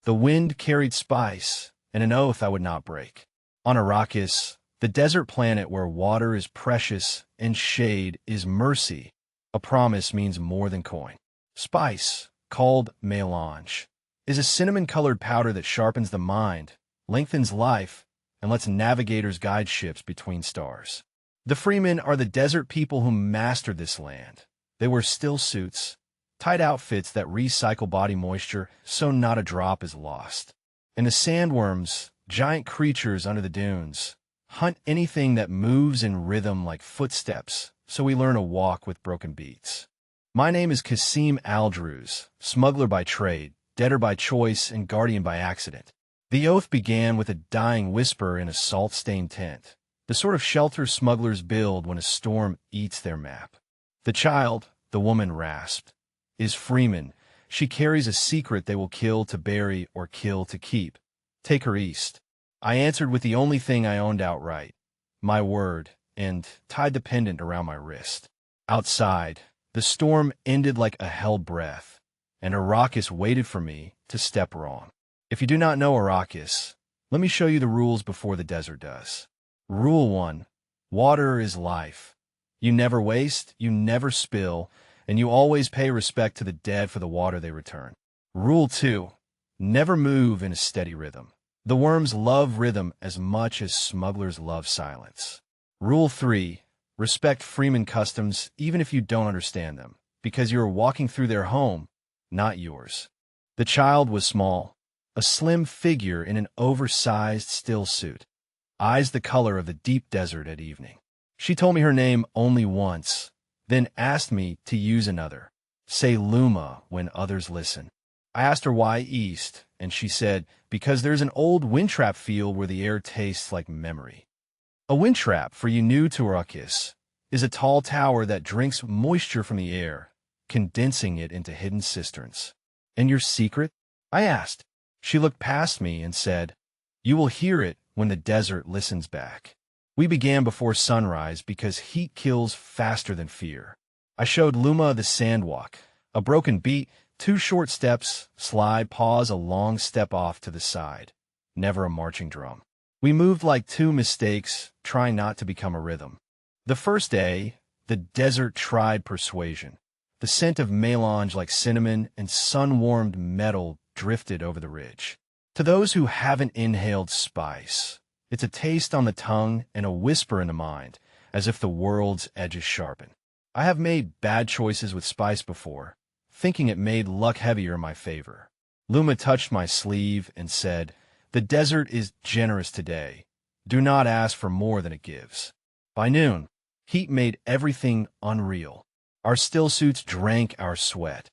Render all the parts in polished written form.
The wind carried spice, and an oath I would not break. On Arrakis, the desert planet where water is precious and shade is mercy, a promise means more than coin. Spice, called melange, is a cinnamon-colored powder that sharpens the mind, lengthens life, and lets navigators guide ships between stars. The Fremen are the desert people who mastered this land. They wear still suits, tight outfits that recycle body moisture so not a drop is lost. And the Sandworms, giant creatures under the dunes, hunt anything that moves in rhythm like footsteps, so we learn to walk with broken beats. My name is Kassim al-Druse, smuggler by trade, debtor by choice, and guardian by accident. The oath began with a dying whisper in a salt-stained tent, the sort of shelter smugglers build when a storm eats their map. The child, the woman rasped, is Fremen. She carries a secret they will kill to bury or kill to keep. Take her east. I answered with the only thing I owned outright, my word, and tied the pendant around my wrist. Outside, the storm ended like a hell breath, and Arrakis waited for me to step wrong. If you do not know Arrakis, let me show you the rules before the desert does. Rule 1. Water is life. You never waste, you never spill, and you always pay respect to the dead for the water they return. Rule 2. Never move in a steady rhythm. The worms love rhythm as much as smugglers love silence. Rule 3. Respect Fremen customs even if you don't understand them, because you are walking through their home, not yours. The child was small, a slim figure in an oversized still suit, eyes the color of the deep desert at evening. She told me her name only once, then asked me to use another. Say Luma when others listen. I asked her why east, and she said, because there's an old wind trap field where the air tastes like memory. A wind trap, for you new to Arrakis, is a tall tower that drinks moisture from the air, condensing it into hidden cisterns. And your secret? I asked. She looked past me and said, you will hear it when the desert listens back. We began before sunrise because heat kills faster than fear. I showed Luma the sandwalk, a broken beat, 2 short steps, slide, pause, a long step off to the side. Never a marching drum. We moved like 2 mistakes, trying not to become a rhythm. The first day, the desert tried persuasion. The scent of melange like cinnamon and sun-warmed metal drifted over the ridge. To those who haven't inhaled spice, it's a taste on the tongue and a whisper in the mind, as if the world's edges sharpen. I have made bad choices with spice before, thinking it made luck heavier in my favor. Luma touched my sleeve and said, the desert is generous today. Do not ask for more than it gives. By noon, heat made everything unreal. Our still suits drank our sweat.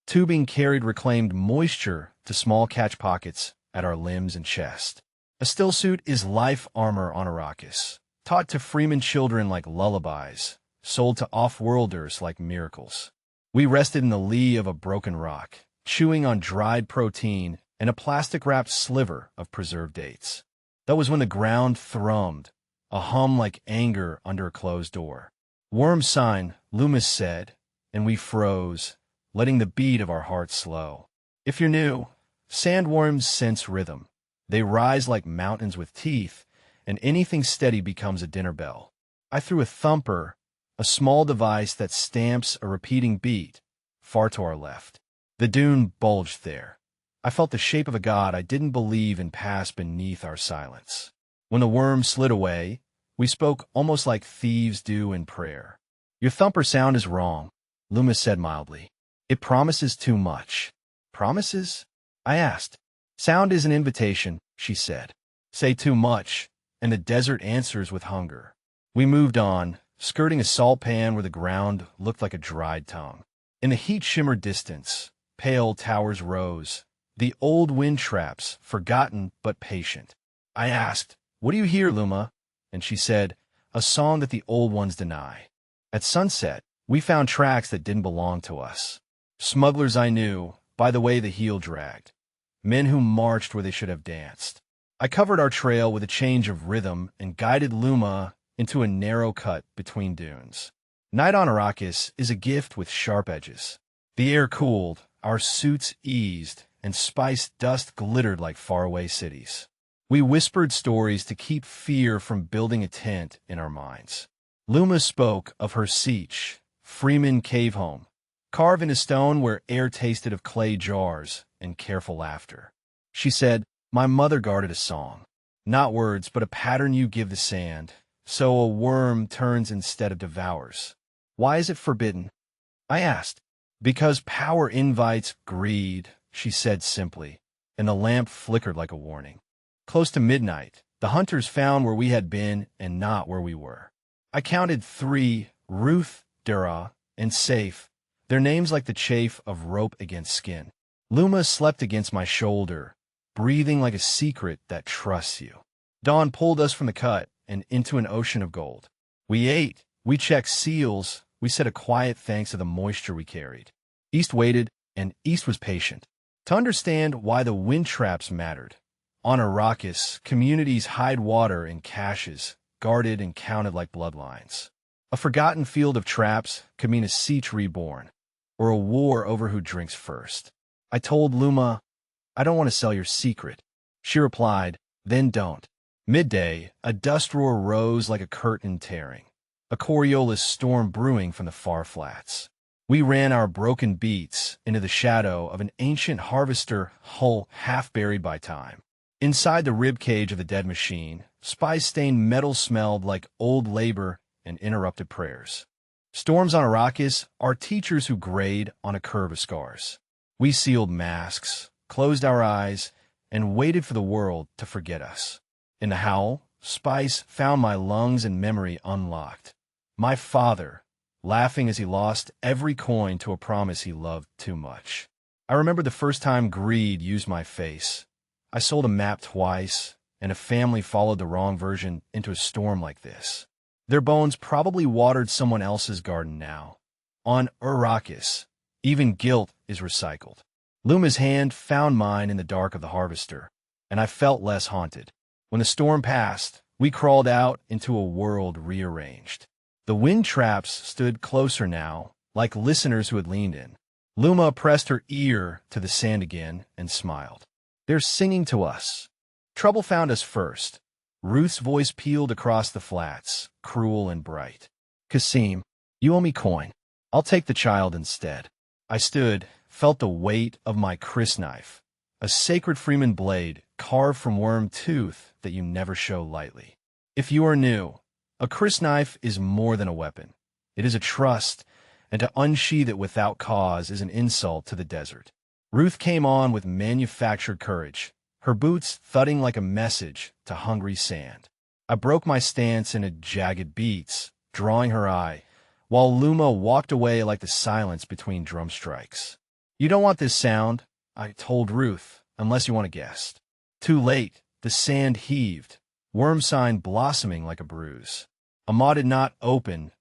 Tubing carried reclaimed moisture to small catch pockets at our limbs and chest. A still suit is life armor on Arrakis, taught to Fremen children like lullabies, sold to off-worlders like miracles. We rested in the lee of a broken rock, chewing on dried protein and a plastic-wrapped sliver of preserved dates. That was when the ground thrummed, a hum like anger under a closed door. Worm sign, Loomis said, and we froze, letting the beat of our hearts slow. If you're new, sandworms sense rhythm. They rise like mountains with teeth, and anything steady becomes a dinner bell. I threw a thumper, a small device that stamps a repeating beat, far to our left. The dune bulged there. I felt the shape of a god I didn't believe in pass beneath our silence. When the worm slid away, we spoke almost like thieves do in prayer. Your thumper sound is wrong, Loomis said mildly. It promises too much. Promises? I asked. Sound is an invitation, she said. Say too much, and the desert answers with hunger. We moved on, skirting a salt pan where the ground looked like a dried tongue. In the heat-shimmered distance, pale towers rose, the old wind traps, forgotten but patient. I asked, what do you hear, Luma? And she said, a song that the old ones deny. At sunset, we found tracks that didn't belong to us. Smugglers I knew, by the way the heel dragged. Men who marched where they should have danced. I covered our trail with a change of rhythm and guided Luma into a narrow cut between dunes. Night on Arrakis is a gift with sharp edges. The air cooled, our suits eased, and spice dust glittered like faraway cities. We whispered stories to keep fear from building a tent in our minds. Luma spoke of her siege, Fremen cave home, carved into stone where air tasted of clay jars and careful laughter. She said, "My mother guarded a song. Not words, but a pattern you give the sand, so a worm turns instead of devours." "Why is it forbidden?" I asked. "Because power invites greed," she said simply, and the lamp flickered like a warning. Close to midnight, the hunters found where we had been and not where we were. I counted 3, Ruth, Dura, and Safe, their names like the chafe of rope against skin. Luma slept against my shoulder, breathing like a secret that trusts you. Dawn pulled us from the cut and into an ocean of gold. We ate, we checked seals, we said a quiet thanks to the moisture we carried. East waited, and East was patient. To understand why the wind traps mattered. On Arrakis, communities hide water in caches, guarded and counted like bloodlines. A forgotten field of traps could mean a siege reborn, or a war over who drinks first. I told Luma, "I don't want to sell your secret." She replied, "Then don't." Midday, a dust roar rose like a curtain tearing, a Coriolis storm brewing from the far flats. We ran our broken beats into the shadow of an ancient harvester hull half buried by time. Inside the ribcage of the dead machine, spice-stained metal smelled like old labor and interrupted prayers. Storms on Arrakis are teachers who grade on a curve of scars. We sealed masks, closed our eyes, and waited for the world to forget us. In the howl, spice found my lungs and memory unlocked. My father, laughing as he lost every coin to a promise he loved too much. I remember the first time greed used my face. I sold a map twice, and a family followed the wrong version into a storm like this. Their bones probably watered someone else's garden now. On Arrakis, even guilt is recycled. Luma's hand found mine in the dark of the harvester, and I felt less haunted. When the storm passed, we crawled out into a world rearranged. The wind traps stood closer now, like listeners who had leaned in. Luma pressed her ear to the sand again and smiled. "They're singing to us. Trouble found us first." Ruth's voice pealed across the flats, cruel and bright. "Kassim, you owe me coin. I'll take the child instead." I stood, felt the weight of my crysknife, a sacred Fremen blade carved from worm tooth that you never show lightly. If you are new, a crysknife is more than a weapon. It is a trust, and to unsheath it without cause is an insult to the desert. Ruth came on with manufactured courage, her boots thudding like a message to hungry sand. I broke my stance into jagged beats, drawing her eye, while Luma walked away like the silence between drum strikes. "You don't want this sound," I told Ruth, "unless you want to guess." Too late, the sand heaved, worm sign blossoming like a bruise. A maw did not open,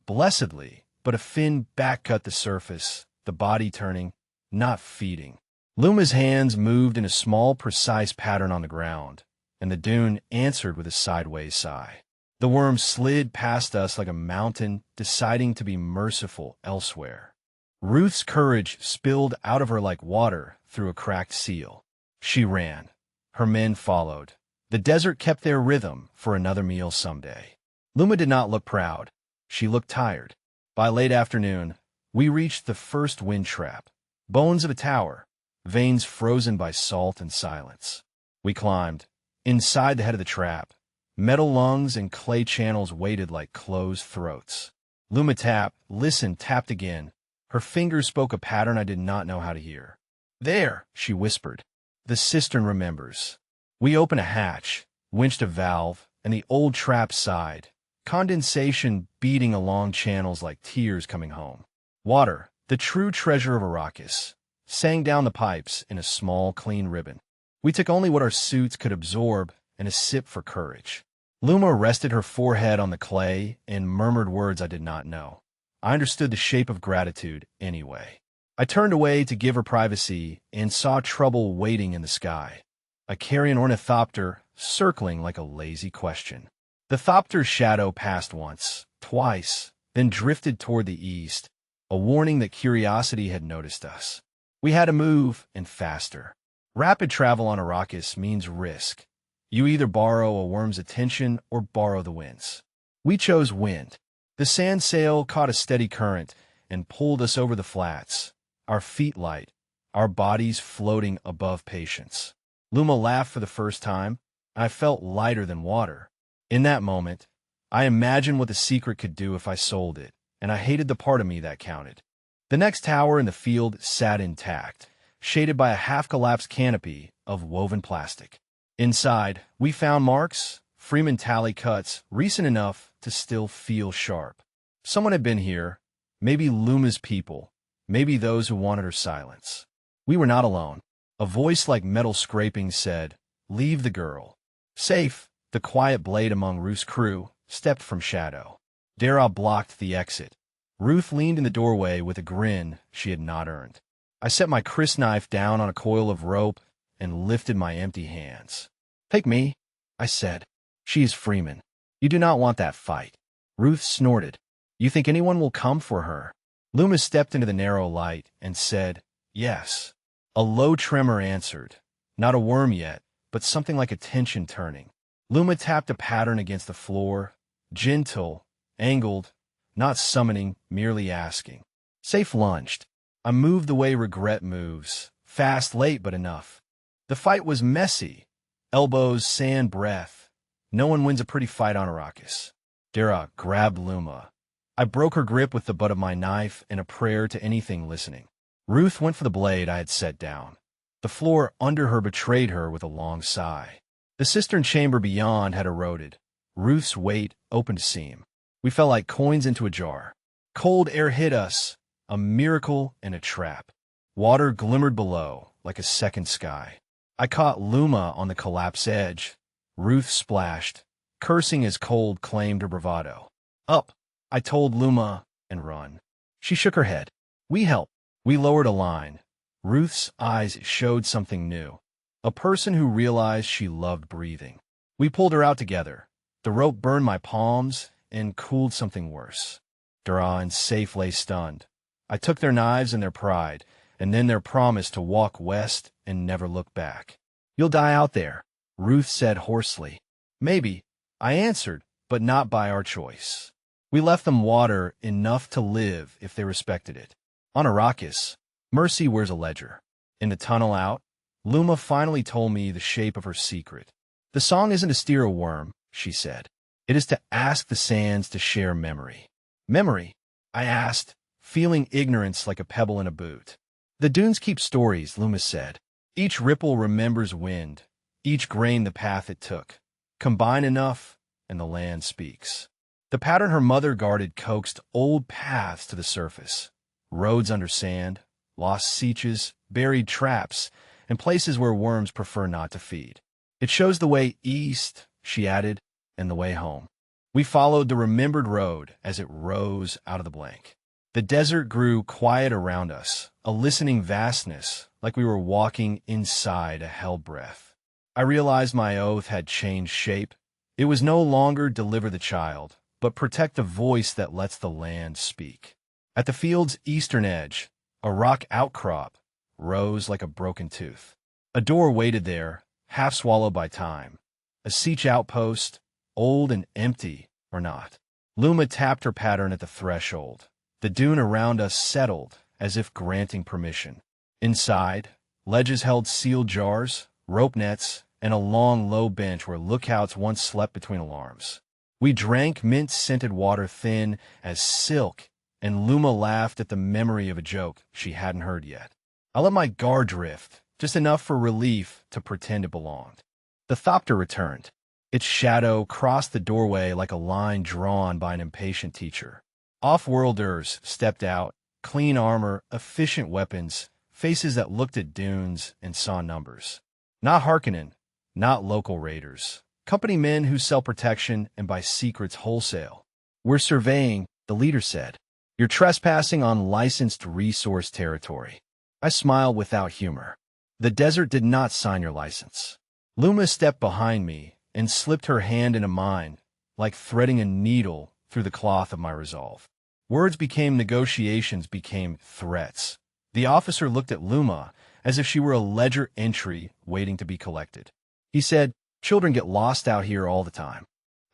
blessedly, but a fin back cut the surface, the body turning, not feeding. Luma's hands moved in a small, precise pattern on the ground, and the dune answered with a sideways sigh. The worm slid past us like a mountain, deciding to be merciful elsewhere. Ruth's courage spilled out of her like water through a cracked seal. She ran. Her men followed. The desert kept their rhythm for another meal someday. Luma did not look proud. She looked tired. By late afternoon, we reached the first wind trap. Bones of a tower, veins frozen by salt and silence. We climbed. Inside the head of the trap, metal lungs and clay channels waited like closed throats. Luma tapped, listened, tapped again. Her fingers spoke a pattern I did not know how to hear. "There," she whispered. "The cistern remembers." We opened a hatch, winched a valve, and the old trap sighed, condensation beating along channels like tears coming home. Water, the true treasure of Arrakis, sang down the pipes in a small, clean ribbon. We took only what our suits could absorb and a sip for courage. Luma rested her forehead on the clay and murmured words I did not know. I understood the shape of gratitude anyway. I turned away to give her privacy and saw trouble waiting in the sky, a carrion ornithopter circling like a lazy question. The thopter's shadow passed once, twice, then drifted toward the east, a warning that curiosity had noticed us. We had to move, and faster. Rapid travel on Arrakis means risk. You either borrow a worm's attention or borrow the wind's. We chose wind. The sand sail caught a steady current and pulled us over the flats, our feet light, our bodies floating above patience. Luma laughed for the first time, and I felt lighter than water. In that moment, I imagined what the secret could do if I sold it, and I hated the part of me that counted. The next tower in the field sat intact, shaded by a half-collapsed canopy of woven plastic. Inside, we found marks, Fremen tally cuts, recent enough to still feel sharp. Someone had been here, maybe Luma's people, maybe those who wanted her silence. We were not alone. A voice like metal scraping said, "Leave the girl." Safe, the quiet blade among Ruth's crew, stepped from shadow. Dara blocked the exit. Ruth leaned in the doorway with a grin she had not earned. I set my crysknife down on a coil of rope and lifted my empty hands. "Take me," I said. "She is Fremen. You do not want that fight." Ruth snorted. "You think anyone will come for her?" Luma stepped into the narrow light and said, "Yes." A low tremor answered. Not a worm yet, but something like a tension turning. Luma tapped a pattern against the floor, gentle, angled, not summoning, merely asking. Safe lunged. I moved the way regret moves, fast, late, but enough. The fight was messy. Elbows, sand, breath. No one wins a pretty fight on Arrakis. Dara grabbed Luma. I broke her grip with the butt of my knife in a prayer to anything listening. Ruth went for the blade I had set down. The floor under her betrayed her with a long sigh. The cistern chamber beyond had eroded. Ruth's weight opened a seam. We fell like coins into a jar. Cold air hit us, a miracle and a trap. Water glimmered below, like a second sky. I caught Luma on the collapse edge. Ruth splashed, cursing as cold claimed her bravado. "Up," I told Luma, "and run." She shook her head. "We help." We lowered a line. Ruth's eyes showed something new. A person who realized she loved breathing. We pulled her out together. The rope burned my palms and cooled something worse. Dara and Safe lay stunned. I took their knives and their pride, and then their promise to walk west and never look back. "You'll die out there," Ruth said hoarsely. "Maybe," I answered, "but not by our choice." We left them water enough to live if they respected it. On Arrakis, mercy wears a ledger. In the tunnel out, Luma finally told me the shape of her secret. "The song isn't to steer a worm," she said. "It is to ask the sands to share memory." "Memory?" I asked, feeling ignorance like a pebble in a boot. "The dunes keep stories," Luma said. "Each ripple remembers wind, each grain the path it took. Combine enough, and the land speaks." The pattern her mother guarded coaxed old paths to the surface. Roads under sand, lost sieges, buried traps, and places where worms prefer not to feed. "It shows the way east," she added, "and the way home." We followed the remembered road as it rose out of the blank. The desert grew quiet around us, a listening vastness, like we were walking inside a hell breath. I realized my oath had changed shape. It was no longer deliver the child, but protect the voice that lets the land speak. At the field's eastern edge, a rock outcrop rose like a broken tooth. A door waited there, half swallowed by time. A siege outpost, old and empty, or not. Luma tapped her pattern at the threshold. The dune around us settled, as if granting permission. Inside, ledges held sealed jars, rope nets, and a long, low bench where lookouts once slept between alarms. We drank mint-scented water thin as silk, and Luma laughed at the memory of a joke she hadn't heard yet. I let my guard drift, just enough for relief to pretend it belonged. The Thopter returned. Its shadow crossed the doorway like a line drawn by an impatient teacher. Off-worlders stepped out, clean armor, efficient weapons, faces that looked at dunes and saw numbers. Not Harkonnen, not local raiders. Company men who sell protection and buy secrets wholesale. "We're surveying," the leader said. "You're trespassing on licensed resource territory." I smiled without humor. "The desert did not sign your license." Luma stepped behind me and slipped her hand into mine, like threading a needle through the cloth of my resolve. Words became negotiations, became threats. The officer looked at Luma, as if she were a ledger entry waiting to be collected. He said, "Children get lost out here all the time."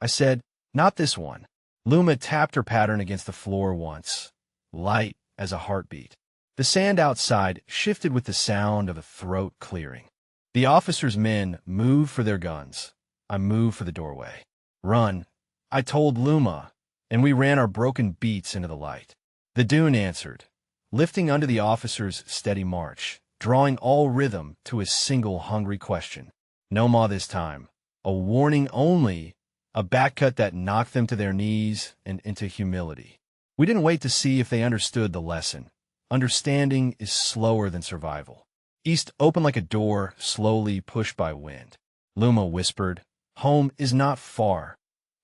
I said, "Not this one." Luma tapped her pattern against the floor once, light as a heartbeat. The sand outside shifted with the sound of a throat clearing. The officers' men moved for their guns. I moved for the doorway. "Run," I told Luma, and we ran our broken beats into the light. The dune answered, lifting under the officers' steady march, drawing all rhythm to a single hungry question. No maw this time. A warning only, a back cut that knocked them to their knees and into humility. We didn't wait to see if they understood the lesson. Understanding is slower than survival. East opened like a door slowly pushed by wind. Luma whispered, "Home is not far,"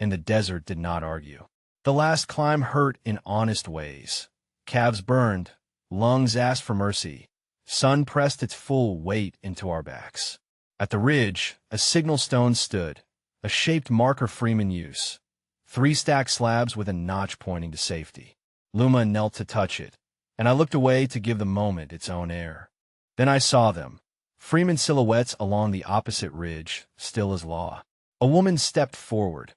and the desert did not argue. The last climb hurt in honest ways. Calves burned, lungs asked for mercy. Sun pressed its full weight into our backs. At the ridge, a signal stone stood, a shaped marker Fremen use. 3 stacked slabs with a notch pointing to safety. Luma knelt to touch it, and I looked away to give the moment its own air. Then I saw them, Fremen silhouettes along the opposite ridge, still as law. A woman stepped forward,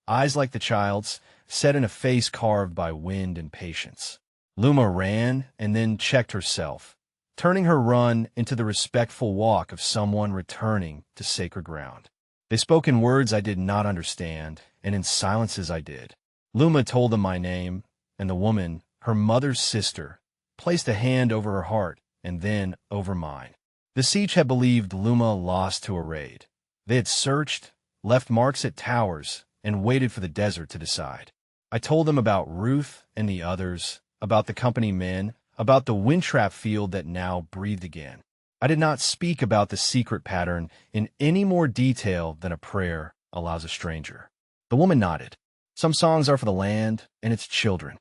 eyes like the child's, set in a face carved by wind and patience. Luma ran and then checked herself, turning her run into the respectful walk of someone returning to sacred ground. They spoke in words I did not understand, and in silences I did. Luma told them my name, and the woman, her mother's sister, placed a hand over her heart and then over mine. The siege had believed Luma lost to a raid. They had searched, left marks at towers, and waited for the desert to decide. I told them about Ruth and the others, about the company men, about the wind trap field that now breathed again. I did not speak about the secret pattern in any more detail than a prayer allows a stranger. The woman nodded. Some songs are for the land and its children.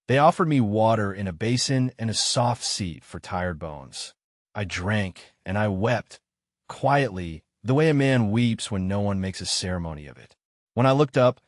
They offered me water in a basin and a soft seat for tired bones. I drank and I wept, quietly, the way a man weeps when no one makes a ceremony of it. When I looked up,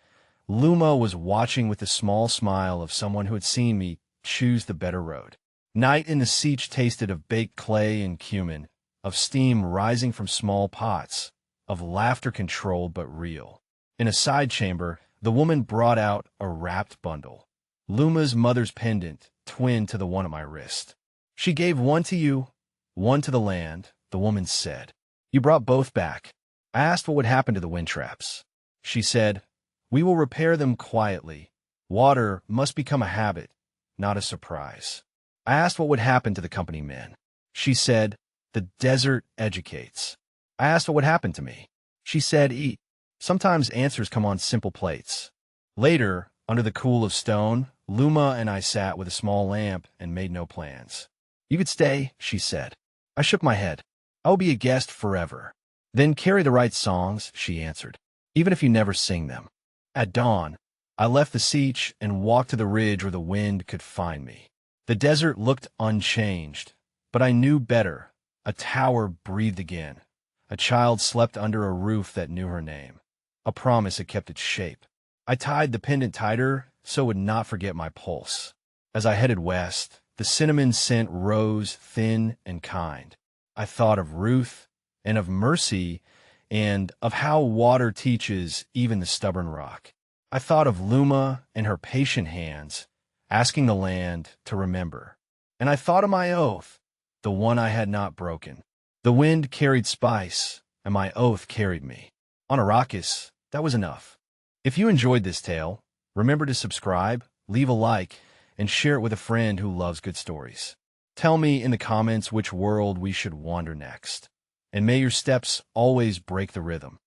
Luma was watching with the small smile of someone who had seen me choose the better road. Night in the siege tasted of baked clay and cumin, of steam rising from small pots, of laughter controlled but real. In a side chamber, the woman brought out a wrapped bundle. Luma's mother's pendant, twin to the one at my wrist. "She gave one to you, one to the land," the woman said. "You brought both back." I asked what would happen to the wind traps. She said, "We will repair them quietly. Water must become a habit, not a surprise." I asked what would happen to the company men. She said, "The desert educates." I asked what would happen to me. She said, "Eat." Sometimes answers come on simple plates. Later, under the cool of stone, Luma and I sat with a small lamp and made no plans. "You could stay," she said. I shook my head. "I will be a guest forever." "Then carry the right songs," she answered, "even if you never sing them." At dawn, I left the siege and walked to the ridge where the wind could find me. The desert looked unchanged, but I knew better. A tower breathed again. A child slept under a roof that knew her name. A promise had kept its shape. I tied the pendant tighter so it would not forget my pulse. As I headed west, the cinnamon scent rose thin and kind. I thought of Ruth and of mercy and of how water teaches even the stubborn rock. I thought of Luma and her patient hands, asking the land to remember. And I thought of my oath, the one I had not broken. The wind carried spice, and my oath carried me. On Arrakis, that was enough. If you enjoyed this tale, remember to subscribe, leave a like, and share it with a friend who loves good stories. Tell me in the comments which world we should wander next. And may your steps always break the rhythm.